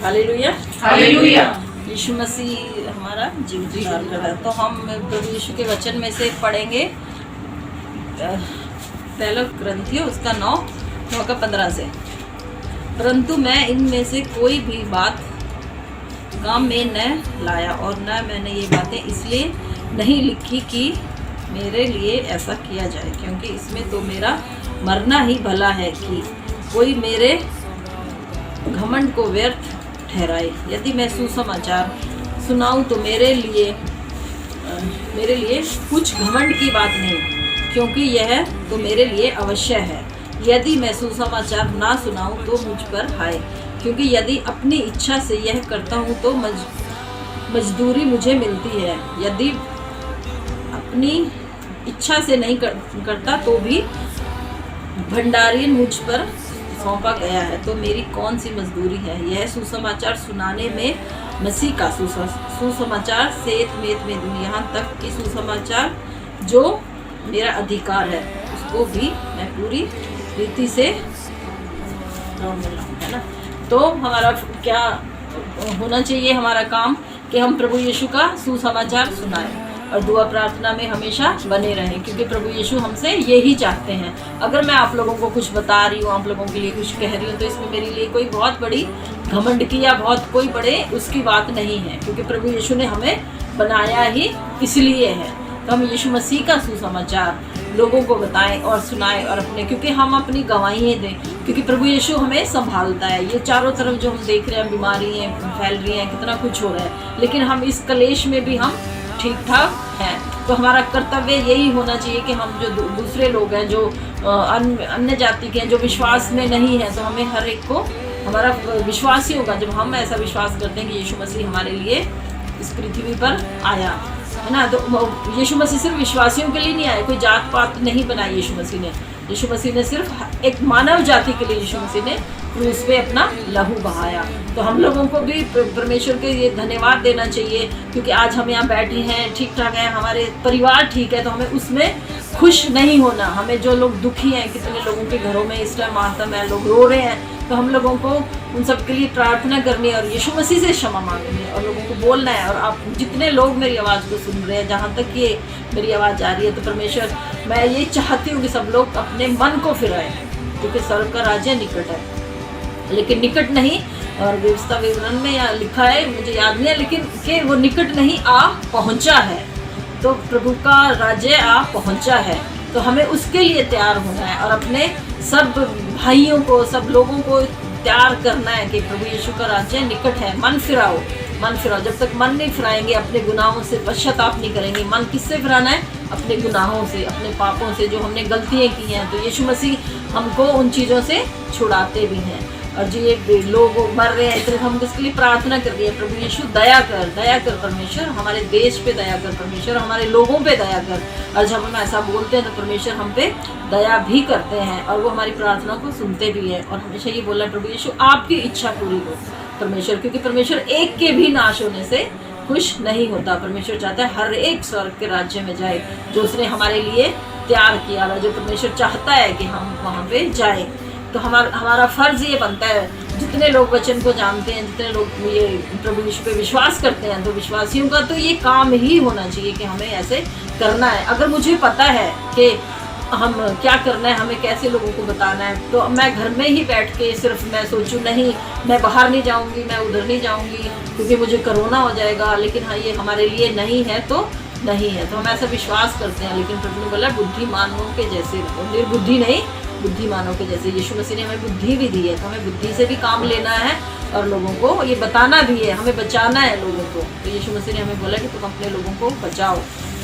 Hallelujah. Hallelujah. यीशु मसीह हमारा जीवित उद्धार कर रहा है। तो हम प्रभु यीशु के वचन में से पढ़ेंगे पहला कुरिन्थियों उसका 9:15 से। परंतु मैं इनमें से कोई भी बात काम में न लाया, और न मैंने ये बातें इसलिए नहीं लिखी कि मेरे लिए ऐसा किया जाए, क्योंकि इसमें तो मेरा मरना ही भला है कि कोई मेरे घमंड को व्यर्थ ठहराए। यदि मैं सुसमाचार सुनाऊं तो मेरे लिए कुछ घमंड की बात नहीं, क्योंकि यह तो मेरे लिए अवश्य है। यदि मैं सुसमाचार ना सुनाऊं तो मुझ पर हाय, क्योंकि यदि अपनी इच्छा से यह करता हूं तो मजदूरी मुझे मिलती है। यदि अपनी इच्छा से नहीं करता तो भी भंडारीन मुझ पर सौंपा गया है, तो मेरी कौन सी मजदूरी है। यह सुसमाचार सुनाने में मसीह का सुसमाचार सेत मेत में दूँ, यहाँ तक कि सुसमाचार जो मेरा अधिकार है उसको भी मैं पूरी रीति से है ना। तो हमारा क्या होना चाहिए, हमारा काम कि हम प्रभु यीशु का सुसमाचार सुनाएं और दुआ प्रार्थना में हमेशा बने रहें, क्योंकि प्रभु यीशु हमसे यही चाहते हैं। अगर मैं आप लोगों को कुछ बता रही हूँ, आप लोगों के लिए कुछ कह रही हूँ, तो इसमें मेरे लिए कोई बहुत बड़ी घमंड की या बहुत कोई बड़े उसकी बात नहीं है, क्योंकि प्रभु यीशु ने हमें बनाया ही इसलिए है। तो हम यीशु मसीह का सुसमाचार लोगों को बताएं और सुनाएं, और अपने, क्योंकि हम अपनी गवाहियाँ दें, क्योंकि प्रभु यीशु हमें संभालता है। ये चारों तरफ जो हम देख रहे हैं बीमारी हैं फैल रही हैं, कितना कुछ हो रहा है, लेकिन हम इस कलेश में भी हम ठीक ठाक हैं। तो हमारा कर्तव्य यही होना चाहिए कि हम जो दूसरे लोग हैं, जो अन्य जाति के हैं, जो विश्वास में नहीं है, तो हमें हर एक को, हमारा विश्वास ही होगा जब हम ऐसा विश्वास करते हैं कि यीशु मसीह हमारे लिए इस पृथ्वी पर आया है ना। तो यीशु मसीह सिर्फ विश्वासियों के लिए नहीं आया, कोई जात पात नहीं बनाई यीशु मसीह ने। यीशु मसीह ने सिर्फ एक मानव जाति के लिए यीशु मसीह ने क्रूस पे अपना लहू बहाया। तो हम लोगों को भी परमेश्वर के लिए धन्यवाद देना चाहिए, क्योंकि आज हम यहाँ बैठे हैं, ठीक ठाक हैं, हमारे परिवार ठीक है, तो हमें उसमें खुश नहीं होना। हमें जो लोग दुखी हैं, कितने लोगों के घरों में इस टाइम मातम है, लोग रो रहे हैं, तो हम लोगों को उन सब के लिए प्रार्थना करनी है और यीशु मसीह से क्षमा मांगनी है और लोगों को बोलना है। और आप जितने लोग मेरी आवाज़ को सुन रहे हैं, जहाँ तक ये मेरी आवाज़ आ रही है, तो परमेश्वर मैं ये चाहती हूँ कि सब लोग अपने मन को फिराएं, क्योंकि स्वर्ग का राज्य निकट है। लेकिन निकट नहीं, और व्यवस्था विवरण में यहाँ लिखा है, मुझे याद नहीं है, लेकिन कि वो निकट नहीं आ पहुँचा है। तो प्रभु का राज्य आ पहुँचा है, तो हमें उसके लिए तैयार होना है और अपने सब भाइयों को, सब लोगों को तैयार करना है कि प्रभु यीशु का राज्य निकट है। मन फिराओ, मन फिराओ। जब तक मन नहीं फिराएंगे, अपने गुनाहों से पश्चाताप नहीं करेंगे। मन किससे फिराना है? अपने गुनाहों से, अपने पापों से, जो हमने गलतियाँ की हैं। तो यीशु मसीह हमको उन चीज़ों से छुड़ाते भी हैं। और जो ये लोग मर रहे हैं, इतने हम किसके लिए प्रार्थना कर रही है? प्रभु यीशु दया कर परमेश्वर, हमारे देश पे दया कर परमेश्वर, हमारे लोगों पे दया कर। और जब हम ऐसा बोलते हैं तो परमेश्वर हम पे दया भी करते हैं और वो हमारी प्रार्थना को सुनते भी हैं। और हमेशा ये बोला प्रभु यीशु आपकी इच्छा पूरी हो परमेश्वर, क्योंकि परमेश्वर एक के भी नाश होने से खुश नहीं होता। परमेश्वर चाहता है हर एक स्वर्ग के राज्य में जाए, जो उसने हमारे लिए तैयार किया हुआ, जो परमेश्वर चाहता है कि हम वहाँ पे जाए। तो हमारा फर्ज ये बनता है, जितने लोग वचन को जानते हैं, जितने लोग ये प्रभु यीशु पे विश्वास करते हैं, तो विश्वासियों का तो ये काम ही होना चाहिए कि हमें ऐसे करना है। अगर मुझे पता है कि हम क्या करना है, हमें कैसे लोगों को बताना है, तो मैं घर में ही बैठ के सिर्फ मैं सोचूं नहीं, मैं बाहर नहीं जाऊंगी, मैं उधर नहीं जाऊंगी क्योंकि मुझे कोरोना हो जाएगा, लेकिन हाँ ये हमारे लिए नहीं है तो नहीं है। तो हम ऐसा विश्वास करते हैं, लेकिन प्रभु ने बोला बुद्धिमानों के जैसे रहो, निर्बुद्धि नहीं, बुद्धिमानों के जैसे। यीशु मसीह ने हमें बुद्धि भी दी है, तो हमें बुद्धि से भी काम लेना है और लोगों को ये बताना भी है, हमें बचाना है लोगों को। तो यीशु मसीह ने हमें बोला कि तुम अपने लोगों को बचाओ।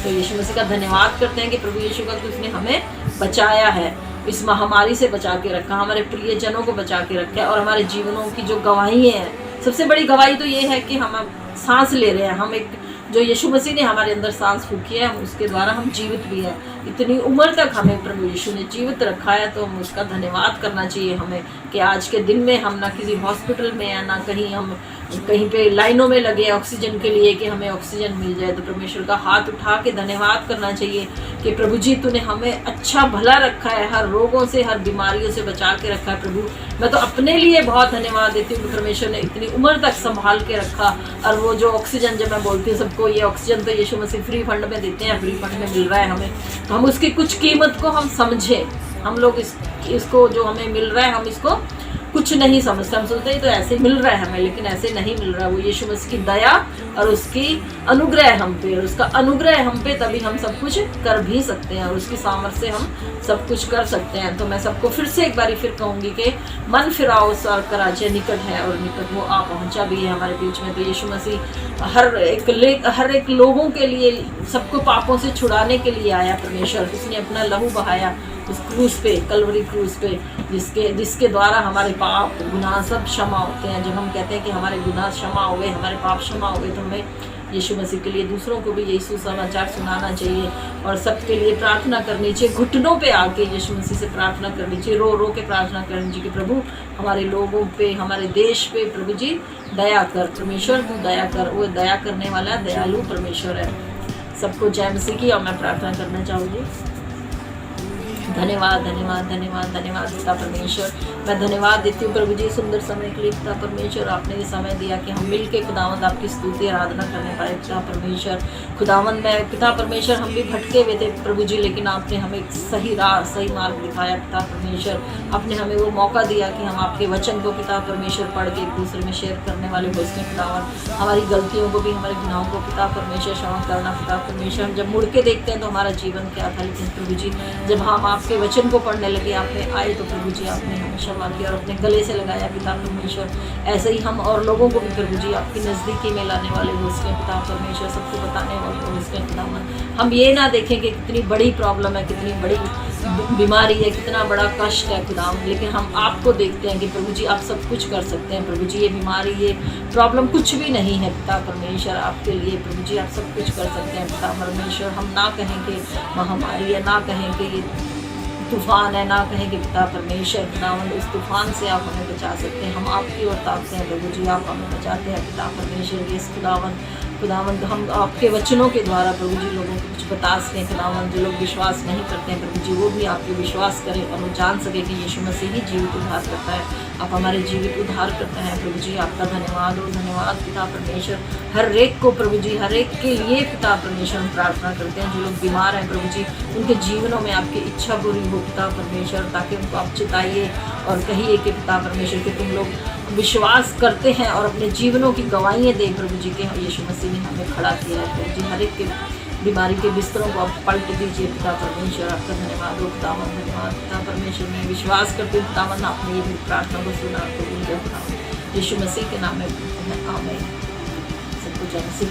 तो यीशु मसीह का धन्यवाद करते हैं कि प्रभु यीशु का कि उसने हमें बचाया है, इस महामारी से बचा के रखा, हमारे प्रियजनों को बचा के रखा है। और हमारे जीवनों की जो गवाही है, सबसे बड़ी गवाही तो ये है कि हम सांस ले रहे हैं, हम एक जो यीशु मसीह ने हमारे अंदर सांस फूकी है, उसके द्वारा हम जीवित भी हैं। इतनी उम्र तक हमें प्रभु यीशु ने जीवित रखा है, तो हम उसका धन्यवाद करना चाहिए हमें कि आज के दिन में हम ना किसी हॉस्पिटल में या ना कहीं हम कहीं पे लाइनों में लगे ऑक्सीजन के लिए कि हमें ऑक्सीजन मिल जाए, तो परमेश्वर का हाथ उठा के धन्यवाद करना चाहिए कि प्रभु जी तूने हमें अच्छा भला रखा है, हर रोगों से हर बीमारियों से बचा के रखा है। प्रभु मैं तो अपने लिए बहुत धन्यवाद देती हूँ कि परमेश्वर ने इतनी उम्र तक संभाल के रखा। और वो जो ऑक्सीजन, जब मैं बोलती हूँ सबको, ये ऑक्सीजन तो यीशु मसीह फ्री फंड में देते हैं, फ्री फंड में मिल रहा है हमें, तो हम उसकी कुछ कीमत को हम समझे। हम लोग इसको जो हमें मिल रहा है हम इसको कुछ नहीं समझते, हम सोचते हैं तो ऐसे मिल रहा है हमें, लेकिन ऐसे नहीं मिल रहा है। वो यीशु मसीह की दया और उसकी अनुग्रह हम पे, और उसका अनुग्रह हम पे, तभी हम सब कुछ कर भी सकते हैं, और उसकी सामर्थ्य से हम सब कुछ कर सकते हैं। तो मैं सबको फिर से एक बारी फिर कहूँगी कि मन फिराओ, स्वर्ग का राज्य निकट है, और निकट वो आ पहुँचा भी है हमारे बीच में। तो यीशु मसीह हर एक लोगों के लिए, सबको पापों से छुड़ाने के लिए आया परमेश्वर। उसने अपना लहू बहाया उस क्रूस पे, कलवरी क्रूस पे, जिसके द्वारा हमारे पाप गुनाह सब क्षमा होते हैं। जब हम कहते हैं कि हमारे गुनाह क्षमा हो गए, हमारे पाप क्षमा हो गए, तो हमें यीशु मसीह के लिए दूसरों को भी यही सुसमाचार सुनाना चाहिए, और सबके लिए प्रार्थना करनी चाहिए। घुटनों पे आके यीशु मसीह से प्रार्थना करनी चाहिए, रो रो के प्रार्थना करनी चाहिए कि प्रभु हमारे लोगों पे, हमारे देश पे प्रभु जी दया कर। परमेश्वर तू दया कर, वो दया करने वाला दयालु परमेश्वर है। सबको जय मसीह की। और मैं प्रार्थना करना चाहूँगी। धन्यवाद धन्यवाद धन्यवाद धन्यवाद पिता परमेश्वर, मैं धन्यवाद देती हूँ प्रभु जी सुंदर समय के लिए। पिता परमेश्वर आपने ये समय दिया कि हम मिल के खुदावंद आपकी स्तुति आराधना करने पाए। पिता परमेश्वर खुदावंद में पिता परमेश्वर हम भी भटके हुए थे प्रभु जी, लेकिन आपने हमें सही राह सही मार्ग दिखाया। पिता परमेश्वर आपने हमें वो मौका दिया कि हम आपके वचन को पिता परमेश्वर पढ़ के एक दूसरे में शेयर करने वाले हो सकें। पितावंद हमारी गलतियों को भी, हमारे गुनाहों को पिता परमेश्वर क्षमा करना। पिता परमेश्वर हम जब मुड़ के देखते हैं तो हमारा जीवन क्या था, लेकिन प्रभु जी जब हम आपके वचन को पढ़ने लगे, आपने आए तो प्रभु जी आपने हमें क्षमा किया और अपने गले से लगाया। पिता परमेश्वर ऐसे ही हम और लोगों को भी प्रभु जी आपकी नज़दीकी में लाने वाले हो उसके पिता परमेश्वर, सबको बताने वाले हो उसके पिता। हम ये ना देखें कि कितनी बड़ी प्रॉब्लम है, कितनी बड़ी बीमारी है, कितना बड़ा कष्ट है खुदा, लेकिन हम आपको देखते हैं कि प्रभु जी आप सब कुछ कर सकते हैं। प्रभु जी ये बीमारी, ये प्रॉब्लम कुछ भी नहीं है पिता परमेश्वर आपके लिए। प्रभु जी आप सब कुछ कर सकते हैं पिता परमेश्वर। हम ना कहें कि महामारी है, ना कहें कि ये तूफान है, ना कहें कि पिता परमेश्वर खुदावंद उस तूफान से आप हमें बचा सकते हैं। हम आपकी ओर ताकते हैं प्रभु जी, आप हमें बचाते हैं पिता परमेश्वर। ये खुदावंद हम आपके वचनों के द्वारा प्रभु जी लोगों को कुछ बता सकें। खुदावंद जो लोग विश्वास नहीं करते हैं प्रभु जी, वो भी आपके विश्वास करें और वो जान सके कि यीशु मसीह ही जीवित उद्धार करता है। आप हमारे जीवित उद्धार करते हैं प्रभु जी, आपका धन्यवाद और धन्यवाद पिता परमेश्वर। हर एक को प्रभु जी, हर एक के लिए पिता परमेश्वर हम प्रार्थना करते हैं। जो लोग बीमार हैं प्रभु जी, उनके जीवनों में आपकी इच्छा पूरी हो पिता परमेश्वर, ताकि उनको आप चिताइए और कहिए कि पिता परमेश्वर कि तुम लोग विश्वास करते हैं और अपने जीवनों की गवाहियाँ दें प्रभु जी के यीशु मसीह ने हमें खड़ा किया है प्रभु जी। हर एक के बीमारी के बिस्तरों को आप पलट दीजिए पिता परमेश्वर, आपका धन्यवाद हो खुदावन, धन्यवाद पिता परमेश्वर। मैं विश्वास करती हूँ खुदावन आपने ये मेरी प्रार्थना को सुना, तो यीशु मसीह के नाम में आमीन। सबको जय मसीह।